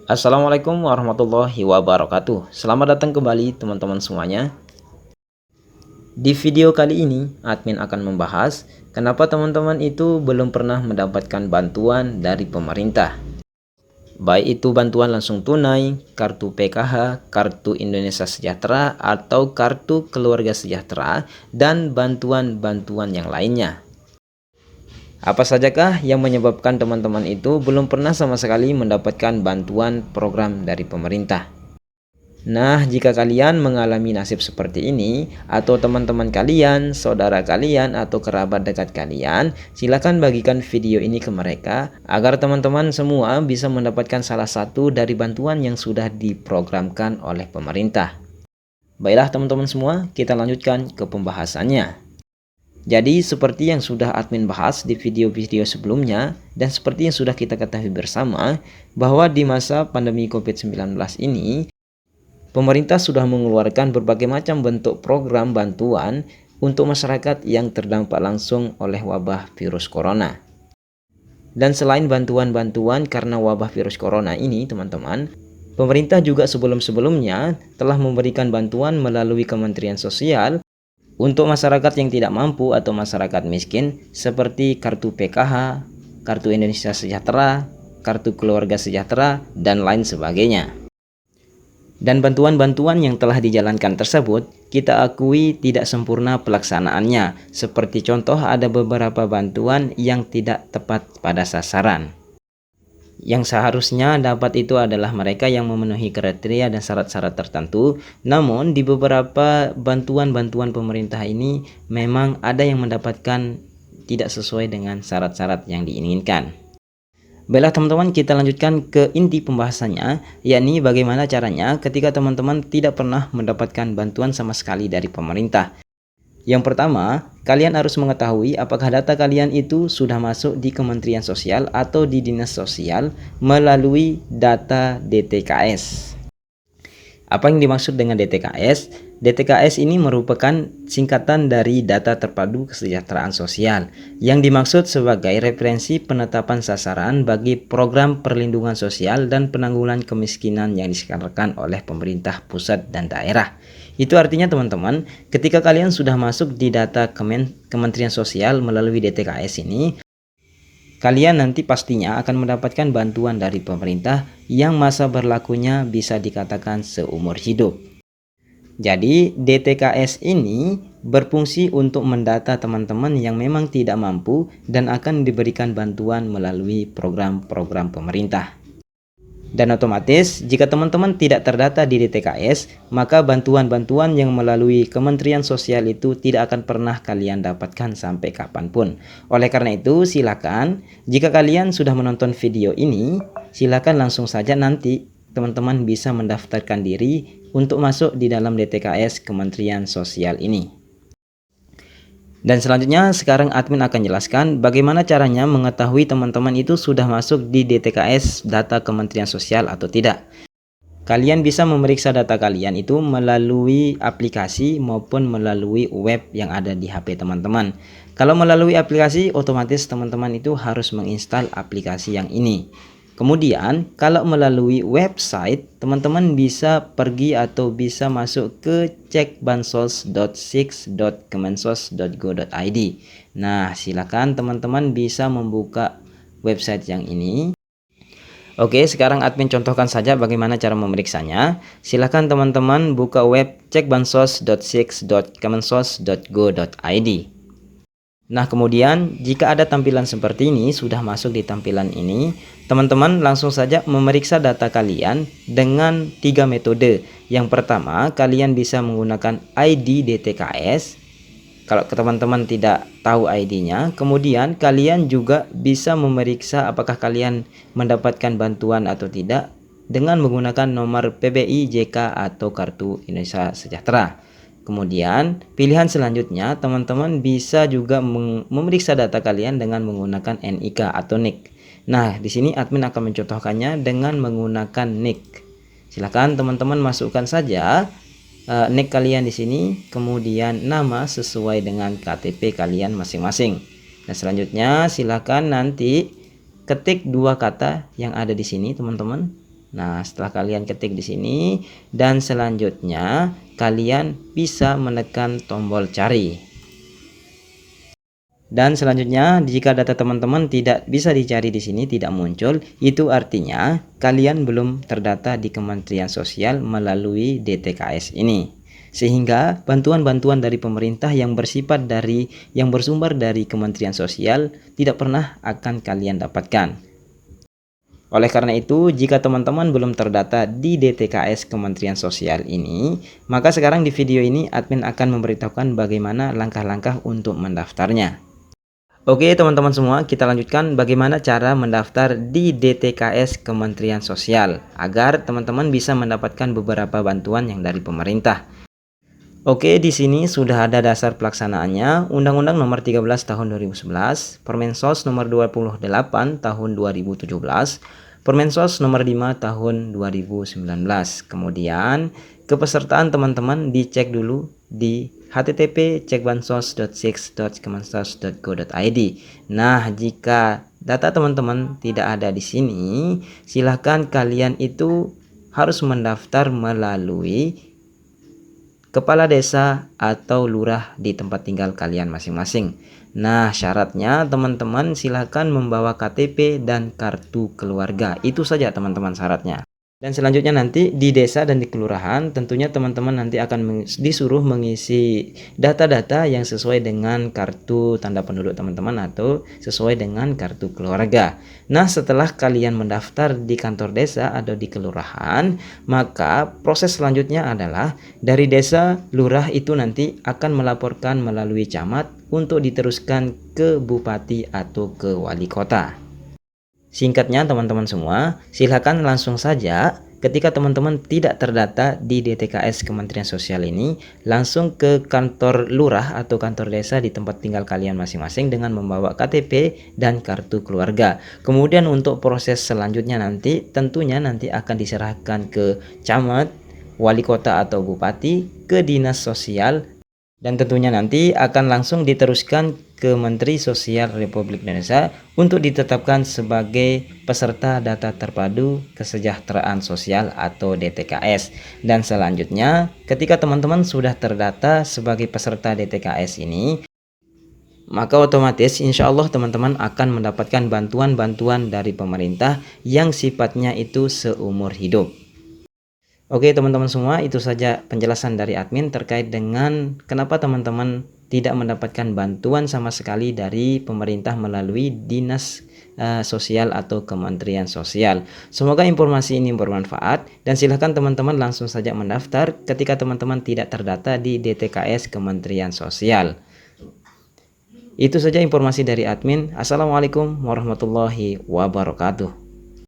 Assalamualaikum warahmatullahi wabarakatuh. Selamat datang kembali teman-teman semuanya. Di video kali ini, admin akan membahas kenapa teman-teman itu belum pernah mendapatkan bantuan dari pemerintah. Baik itu bantuan langsung tunai, kartu PKH, kartu Indonesia Sejahtera, atau kartu keluarga sejahtera, dan bantuan-bantuan yang lainnya. Apa sajakah yang menyebabkan teman-teman itu belum pernah sama sekali mendapatkan bantuan program dari pemerintah? Nah, jika kalian mengalami nasib seperti ini, atau teman-teman kalian, saudara kalian, atau kerabat dekat kalian, silakan bagikan video ini ke mereka agar teman-teman semua bisa mendapatkan salah satu dari bantuan yang sudah diprogramkan oleh pemerintah. Baiklah teman-teman semua, kita lanjutkan ke pembahasannya. Jadi seperti yang sudah admin bahas di video-video sebelumnya dan seperti yang sudah kita ketahui bersama bahwa di masa pandemi COVID-19 ini pemerintah sudah mengeluarkan berbagai macam bentuk program bantuan untuk masyarakat yang terdampak langsung oleh wabah virus corona. Dan selain bantuan-bantuan karena wabah virus corona ini teman-teman, pemerintah juga sebelum-sebelumnya telah memberikan bantuan melalui Kementerian Sosial untuk masyarakat yang tidak mampu atau masyarakat miskin seperti kartu PKH, kartu Indonesia Sejahtera, kartu keluarga sejahtera, dan lain sebagainya. Dan bantuan-bantuan yang telah dijalankan tersebut kita akui tidak sempurna pelaksanaannya. Seperti contoh ada beberapa bantuan yang tidak tepat pada sasaran. Yang seharusnya dapat itu adalah mereka yang memenuhi kriteria dan syarat-syarat tertentu. Namun di beberapa bantuan-bantuan pemerintah ini memang ada yang mendapatkan tidak sesuai dengan syarat-syarat yang diinginkan. Baiklah teman-teman, kita lanjutkan ke inti pembahasannya, yakni bagaimana caranya ketika teman-teman tidak pernah mendapatkan bantuan sama sekali dari pemerintah. Yang pertama, kalian harus mengetahui apakah data kalian itu sudah masuk di Kementerian Sosial atau di Dinas Sosial melalui data DTKS. Apa yang dimaksud dengan DTKS? DTKS ini merupakan singkatan dari Data Terpadu Kesejahteraan Sosial yang dimaksud sebagai referensi penetapan sasaran bagi program perlindungan sosial dan penanggulangan kemiskinan yang diselenggarakan oleh pemerintah pusat dan daerah. Itu artinya teman-teman, ketika kalian sudah masuk di data Kementerian Sosial melalui DTKS ini, kalian nanti pastinya akan mendapatkan bantuan dari pemerintah yang masa berlakunya bisa dikatakan seumur hidup. Jadi DTKS ini berfungsi untuk mendata teman-teman yang memang tidak mampu dan akan diberikan bantuan melalui program-program pemerintah. Dan otomatis jika teman-teman tidak terdata di DTKS, maka bantuan-bantuan yang melalui Kementerian Sosial itu tidak akan pernah kalian dapatkan sampai kapanpun. Oleh karena itu silakan, jika kalian sudah menonton video ini, silakan langsung saja nanti teman-teman bisa mendaftarkan diri untuk masuk di dalam DTKS Kementerian Sosial ini. Dan selanjutnya sekarang admin akan jelaskan bagaimana caranya mengetahui teman-teman itu sudah masuk di DTKS data Kementerian Sosial atau tidak. Kalian bisa memeriksa data kalian itu melalui aplikasi maupun melalui web yang ada di HP teman-teman. Kalau melalui aplikasi otomatis teman-teman itu harus menginstal aplikasi yang ini. Kemudian kalau melalui website teman-teman bisa pergi atau bisa masuk ke cekbansos.six.kemensos.go.id. Nah silakan teman-teman bisa membuka website yang ini. Oke, sekarang admin contohkan saja bagaimana cara memeriksanya. Silakan teman-teman buka web cekbansos.six.kemensos.go.id. Nah kemudian jika ada tampilan seperti ini, sudah masuk di tampilan ini, teman-teman langsung saja memeriksa data kalian dengan 3 metode. Yang pertama, kalian bisa menggunakan ID DTKS. Kalau teman-teman tidak tahu ID-nya, kemudian kalian juga bisa memeriksa apakah kalian mendapatkan bantuan atau tidak dengan menggunakan nomor PBI, JK, atau kartu Indonesia Sejahtera. Kemudian pilihan selanjutnya teman-teman bisa juga memeriksa data kalian dengan menggunakan NIK atau NIK. Nah di sini admin akan mencontohkannya dengan menggunakan NIK. Silakan teman-teman masukkan saja NIK kalian di sini, kemudian nama sesuai dengan KTP kalian masing-masing. Dan selanjutnya silakan nanti ketik 2 kata yang ada di sini teman-teman. Nah, setelah kalian ketik di sini dan selanjutnya kalian bisa menekan tombol cari. Dan selanjutnya jika data teman-teman tidak bisa dicari di sini, tidak muncul, itu artinya kalian belum terdata di Kementerian Sosial melalui DTKS ini. Sehingga bantuan-bantuan dari pemerintah yang bersumber dari Kementerian Sosial tidak pernah akan kalian dapatkan. Oleh karena itu, jika teman-teman belum terdata di DTKS Kementerian Sosial ini, maka sekarang di video ini admin akan memberitahukan bagaimana langkah-langkah untuk mendaftarnya. Oke teman-teman semua, kita lanjutkan bagaimana cara mendaftar di DTKS Kementerian Sosial agar teman-teman bisa mendapatkan beberapa bantuan yang dari pemerintah. Oke, di sini sudah ada dasar pelaksanaannya, Undang-Undang Nomor 13 Tahun 2011, Permensos Nomor 28 Tahun 2017, Permensos Nomor 5 Tahun 2019. Kemudian, kepesertaan teman-teman dicek dulu di http://cekbansos.6.kemensos.go.id. Nah, jika data teman-teman tidak ada di sini, silahkan kalian itu harus mendaftar melalui kepala desa atau lurah di tempat tinggal kalian masing-masing. Nah, syaratnya teman-teman silahkan membawa KTP dan kartu keluarga. Itu saja teman-teman syaratnya. Dan selanjutnya nanti di desa dan di kelurahan tentunya teman-teman nanti akan disuruh mengisi data-data yang sesuai dengan kartu tanda penduduk teman-teman atau sesuai dengan kartu keluarga. Nah, setelah kalian mendaftar di kantor desa atau di kelurahan, maka proses selanjutnya adalah dari desa lurah itu nanti akan melaporkan melalui camat untuk diteruskan ke bupati atau ke wali kota. Singkatnya teman-teman semua, silakan langsung saja ketika teman-teman tidak terdata di DTKS Kementerian Sosial ini, langsung ke kantor lurah atau kantor desa di tempat tinggal kalian masing-masing dengan membawa KTP dan kartu keluarga. Kemudian untuk proses selanjutnya nanti tentunya nanti akan diserahkan ke camat, wali kota atau bupati, ke dinas sosial, dan tentunya nanti akan langsung diteruskan ke Menteri Sosial Republik Indonesia untuk ditetapkan sebagai peserta data terpadu kesejahteraan sosial atau DTKS. Dan selanjutnya ketika teman-teman sudah terdata sebagai peserta DTKS ini, maka otomatis insya Allah teman-teman akan mendapatkan bantuan-bantuan dari pemerintah yang sifatnya itu seumur hidup. Oke teman-teman semua, itu saja penjelasan dari admin terkait dengan kenapa teman-teman tidak mendapatkan bantuan sama sekali dari pemerintah melalui dinas sosial atau Kementerian Sosial. Semoga informasi ini bermanfaat dan silahkan teman-teman langsung saja mendaftar ketika teman-teman tidak terdata di DTKS Kementerian Sosial. Itu saja informasi dari admin. Assalamualaikum warahmatullahi wabarakatuh.